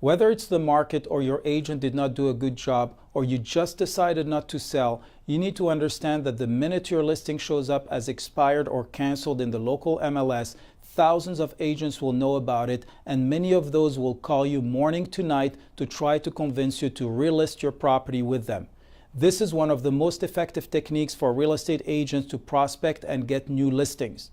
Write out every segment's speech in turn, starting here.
Whether it's the market or your agent did not do a good job or you just decided not to sell, you need to understand that the minute your listing shows up as expired or canceled in the local MLS, thousands of agents will know about it, and many of those will call you morning to night to try to convince you to relist your property with them. This is one of the most effective techniques for real estate agents to prospect and get new listings.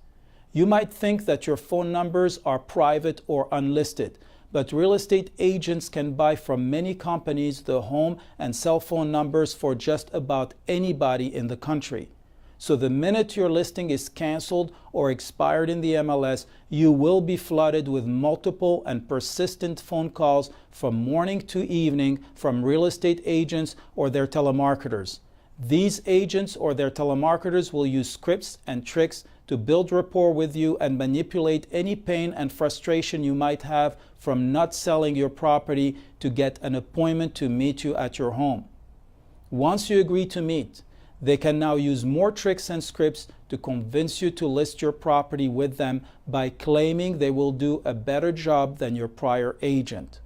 You might think that your phone numbers are private or unlisted, but real estate agents can buy from many companies the home and cell phone numbers for just about anybody in the country. So the minute your listing is canceled or expired in the MLS, you will be flooded with multiple and persistent phone calls from morning to evening from real estate agents or their telemarketers. These agents or their telemarketers will use scripts and tricks to build rapport with you and manipulate any pain and frustration you might have from not selling your property to get an appointment to meet you at your home. Once you agree to meet, they can now use more tricks and scripts to convince you to list your property with them by claiming they will do a better job than your prior agent.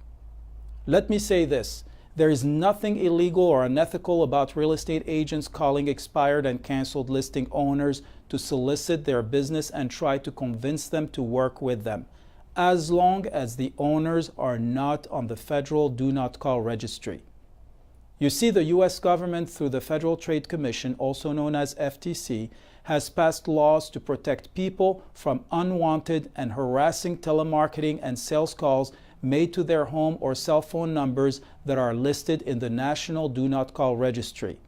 Let me say this. There is nothing illegal or unethical about real estate agents calling expired and canceled listing owners to solicit their business and try to convince them to work with them, as long as the owners are not on the federal Do Not Call registry. You see, the U.S. government, through the Federal Trade Commission, also known as FTC, has passed laws to protect people from unwanted and harassing telemarketing and sales calls made to their home or cell phone numbers that are listed in the National Do Not Call Registry.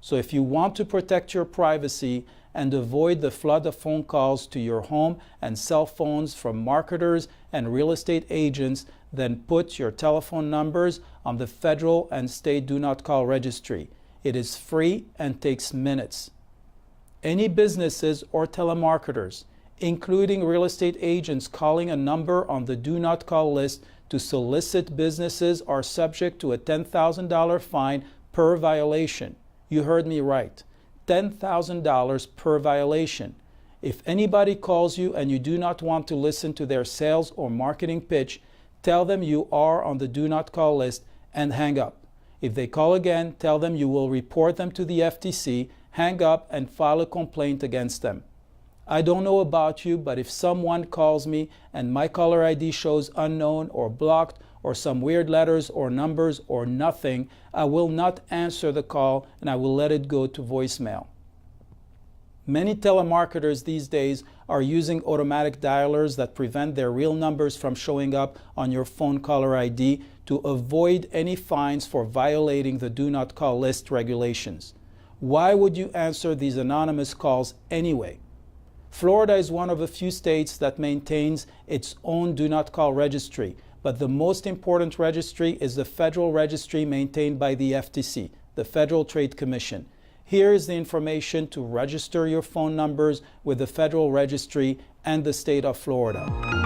So if you want to protect your privacy and avoid the flood of phone calls to your home and cell phones from marketers and real estate agents, then put your telephone numbers on the federal and state Do Not Call registry. It is free and takes minutes. Any businesses or telemarketers, including real estate agents, calling a number on the Do Not Call list to solicit businesses are subject to a $10,000 fine per violation. You heard me right. $10,000 per violation. If anybody calls you and you do not want to listen to their sales or marketing pitch, tell them you are on the Do Not Call list and hang up. If they call again, tell them you will report them to the FTC, hang up, and file a complaint against them. I don't know about you, but if someone calls me and my caller ID shows unknown or blocked or some weird letters or numbers or nothing, I will not answer the call and I will let it go to voicemail. Many telemarketers these days are using automatic dialers that prevent their real numbers from showing up on your phone caller ID to avoid any fines for violating the Do Not Call list regulations. Why would you answer these anonymous calls anyway? Florida is one of a few states that maintains its own Do Not Call registry, but the most important registry is the federal registry maintained by the FTC, the Federal Trade Commission. Here is the information to register your phone numbers with the federal registry and the state of Florida.